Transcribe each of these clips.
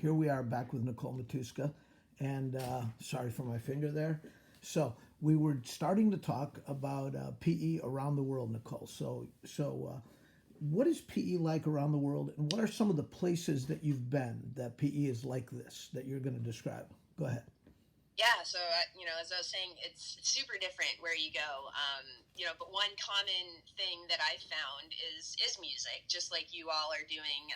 here we are back with Nicole Matuska, and sorry for my finger there. So we were starting to talk about PE around the world, Nicole. What is PE like around the world, and what are some of the places that you've been that PE is like this that you're going to describe? Go ahead. Yeah, so as I was saying, it's super different where you go. But one common thing that I found is music, just like you all are doing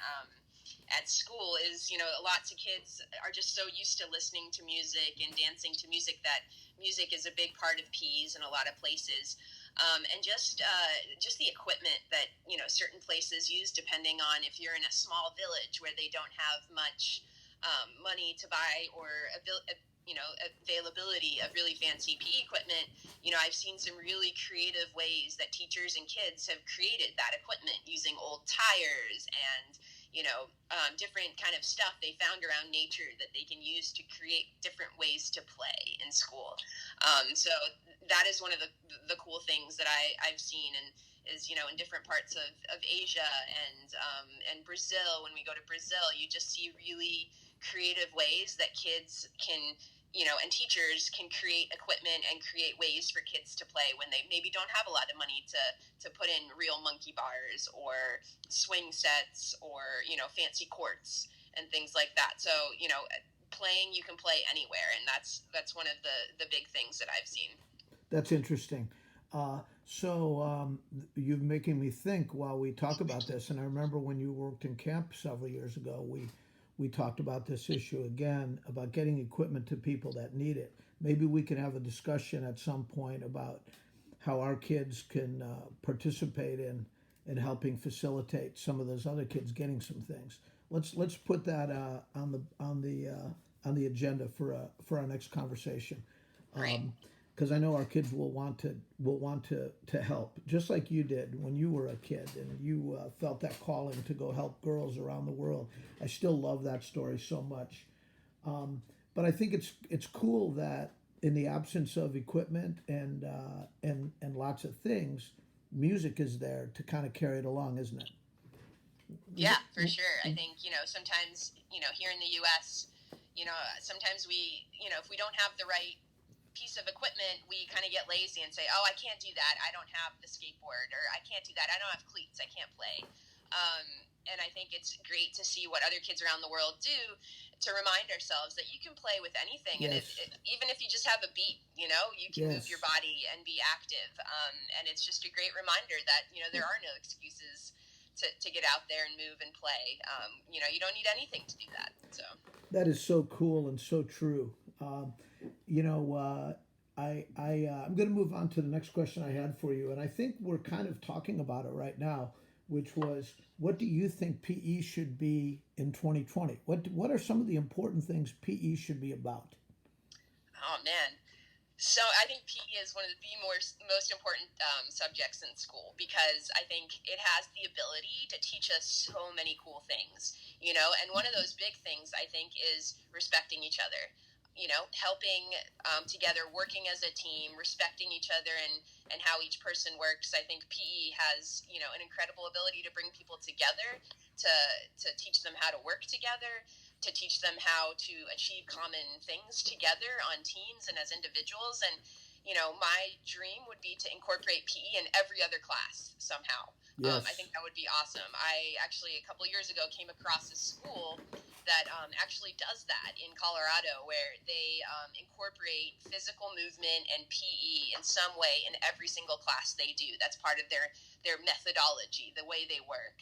at school. Is lots of kids are just so used to listening to music and dancing to music that music is a big part of PEs in a lot of places. And just the equipment that certain places use, depending on if you're in a small village where they don't have much money to buy or availability of really fancy PE equipment. I've seen some really creative ways that teachers and kids have created that equipment using old tires and different kind of stuff they found around nature that they can use to create different ways to play in school. So that is one of the cool things that I've seen, and is in different parts of Asia and Brazil. When we go to Brazil, you just see really creative ways that kids can and teachers can create equipment and create ways for kids to play when they maybe don't have a lot of money to put in real monkey bars or swing sets or fancy courts and things like that. So playing, you can play anywhere, and that's one of the big things that I've seen. That's interesting. You're making me think while we talk about this, and I remember when you worked in camp several years ago, we talked about this issue again about getting equipment to people that need it. Maybe we can have a discussion at some point about how our kids can participate in helping facilitate some of those other kids getting some things. Let's put that on the agenda for our next conversation. Right. Because I know our kids will want to help, just like you did when you were a kid and you felt that calling to go help girls around the world. I still love that story so much. But I think it's cool that in the absence of equipment and lots of things, music is there to kind of carry it along, isn't it? Yeah, for sure. I think sometimes here in the U.S. Sometimes we if we don't have the right piece of equipment, we kind of get lazy and say, oh, I can't do that, I don't have the skateboard, or I can't do that, I don't have cleats, I can't play. And I think it's great to see what other kids around the world do to remind ourselves that you can play with anything. Yes. And even if you just have a beat, you can move your body and be active. And it's just a great reminder that there are no excuses to get out there and move and play. You don't need anything to do that. So that is so cool and so true. I'm going to move on to the next question I had for you, and I think we're kind of talking about it right now, which was, what do you think PE should be in 2020? What are some of the important things PE should be about? Oh man. So I think PE is one of the most important subjects in school, because I think it has the ability to teach us so many cool things, and one of those big things I think is respecting each other, helping together, working as a team, respecting each other and how each person works. I think PE has, an incredible ability to bring people together, to teach them how to work together, to teach them how to achieve common things together on teams and as individuals. And, my dream would be to incorporate PE in every other class somehow. Yes. I think that would be awesome. I actually, a couple of years ago, came across a school that actually does that in Colorado, where they incorporate physical movement and PE in some way in every single class they do. That's part of their methodology, the way they work.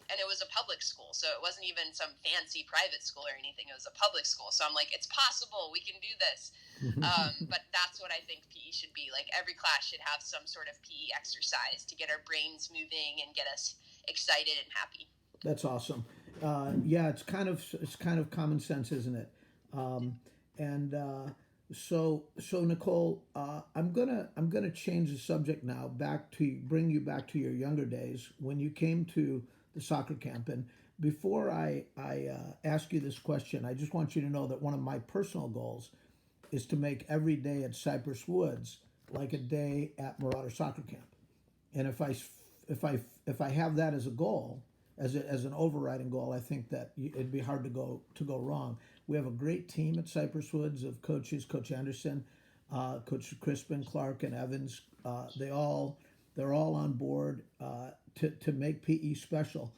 And it was a public school, so it wasn't even some fancy private school or anything. It was a public school. So I'm like, it's possible, we can do this. But that's what I think PE should be. Like, every class should have some sort of PE exercise to get our brains moving and get us excited and happy. That's awesome. Yeah, it's kind of common sense, isn't it? And so Nicole, I'm gonna change the subject now, back to bring you back to your younger days when you came to the soccer camp. And before I ask you this question, I just want you to know that one of my personal goals is to make every day at Cypress Woods like a day at Marauder soccer camp. And if I have that as a goal, as an overriding goal, I think that it'd be hard to go wrong. We have a great team at Cypress Woods of coaches, Coach Anderson, Coach Crispin, Clark, and Evans. They're all on board to make PE special.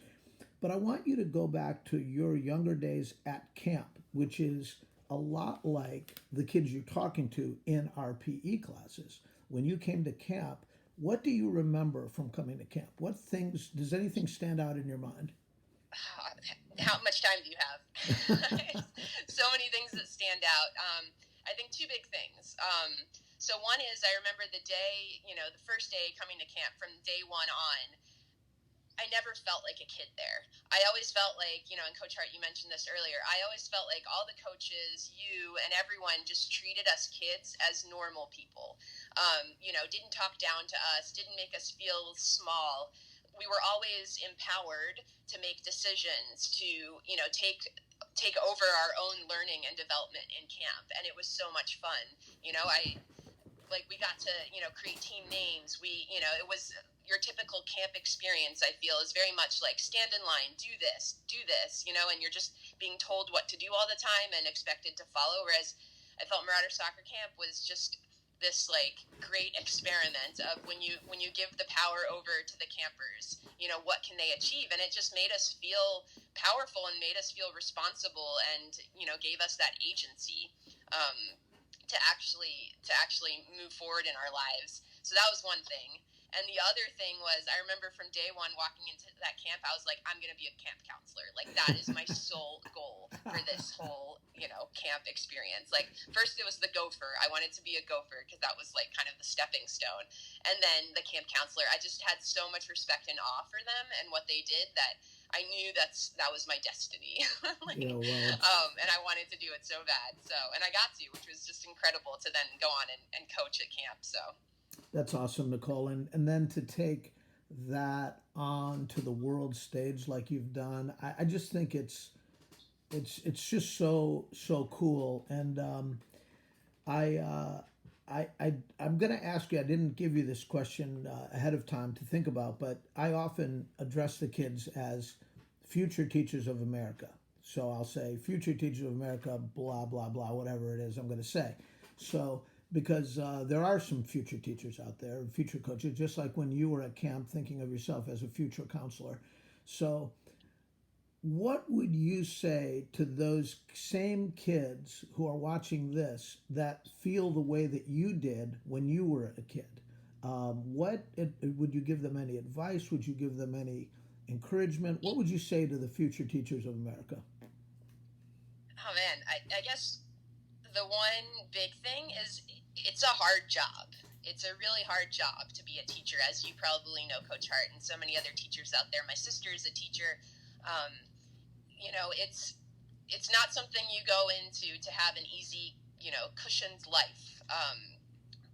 But I want you to go back to your younger days at camp, which is a lot like the kids you're talking to in our PE classes. When you came to camp, what do you remember from coming to camp? What things, does anything stand out in your mind? How much time do you have? So many things that stand out. I think two big things. So one is I remember the day, the first day coming to camp from day one on, I never felt like a kid there. I always felt like, and Coach Harte, you mentioned this earlier, I always felt like all the coaches, you and everyone just treated us kids as normal people. Didn't talk down to us, didn't make us feel small. We were always empowered to make decisions, to, take over our own learning and development in camp. And it was so much fun. We got to, create team names. It was your typical camp experience, I feel, is very much like stand in line, do this, and you're just being told what to do all the time and expected to follow. Whereas I felt Marauder soccer camp was just this great experiment of when you give the power over to the campers, what can they achieve? And it just made us feel powerful and made us feel responsible and, gave us that agency. To actually move forward in our lives. So that was one thing. And the other thing was, I remember from day one walking into that camp, I was like, I'm going to be a camp counselor. That is my sole goal for this whole, camp experience. First it was the gopher. I wanted to be a gopher because that was kind of the stepping stone. And then the camp counselor, I just had so much respect and awe for them and what they did that I knew that was my destiny. And I wanted to do it so bad. And I got to, which was just incredible to then go on and coach at camp. So. That's awesome, Nicole. And then to take that on to the world stage like you've done, I just think it's just so cool. And I'm going to ask you. I didn't give you this question ahead of time to think about, but I often address the kids as future teachers of America. So I'll say future teachers of America, blah blah blah, whatever it is I'm going to say. So because there are some future teachers out there, future coaches, just like when you were at camp thinking of yourself as a future counselor. So what would you say to those same kids who are watching this that feel the way that you did when you were a kid? Would you give them any advice? Would you give them any encouragement? What would you say to the future teachers of America? Oh man, I guess the one big thing is it's a hard job. It's a really hard job to be a teacher, as you probably know, Coach Harte, and so many other teachers out there. My sister is a teacher. It's not something you go into to have an easy, cushioned life.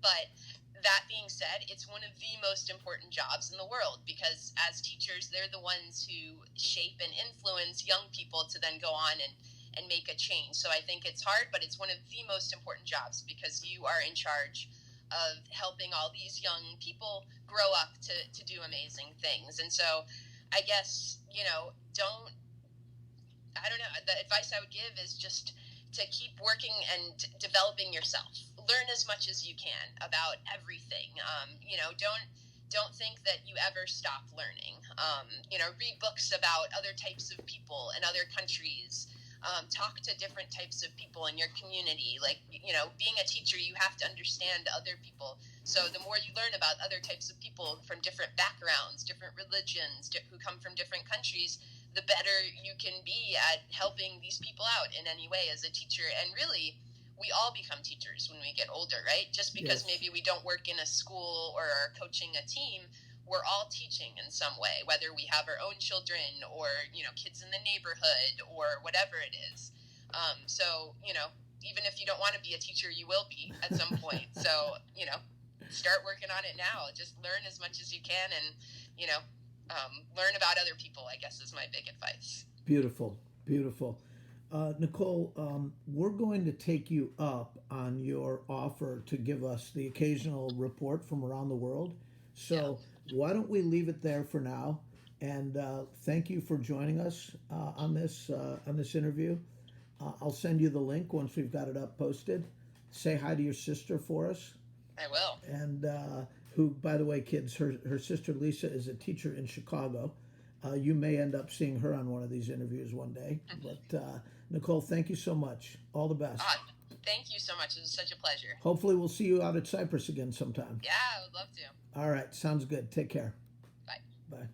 But that being said, it's one of the most important jobs in the world because as teachers, they're the ones who shape and influence young people to then go on and make a change. So I think it's hard, but it's one of the most important jobs because you are in charge of helping all these young people grow up to do amazing things. And so I guess, I don't know, the advice I would give is just to keep working and developing yourself. Learn as much as you can about everything. Don't think that you ever stop learning. Read books about other types of people and other countries. Talk to different types of people in your community. Being a teacher, you have to understand other people. So the more you learn about other types of people from different backgrounds, different religions, who come from different countries, the better you can be at helping these people out in any way as a teacher. And really, we all become teachers when we get older, right? Just because Yes. maybe we don't work in a school or are coaching a team, we're all teaching in some way, whether we have our own children or, kids in the neighborhood or whatever it is. Even if you don't want to be a teacher, you will be at some point. So, start working on it now. Just learn as much as you can and, learn about other people, I guess, is my big advice. Beautiful, beautiful. Nicole, we're going to take you up on your offer to give us the occasional report from around the world. So why don't we leave it there for now? And thank you for joining us on this interview. I'll send you the link once we've got it up posted. Say hi to your sister for us. I will. And who, by the way, kids, her sister Lisa is a teacher in Chicago. You may end up seeing her on one of these interviews one day. But Nicole, thank you so much. All the best. Thank you so much. It was such a pleasure. Hopefully we'll see you out at Cypress again sometime. Yeah, I would love to. All right. Sounds good. Take care. Bye. Bye.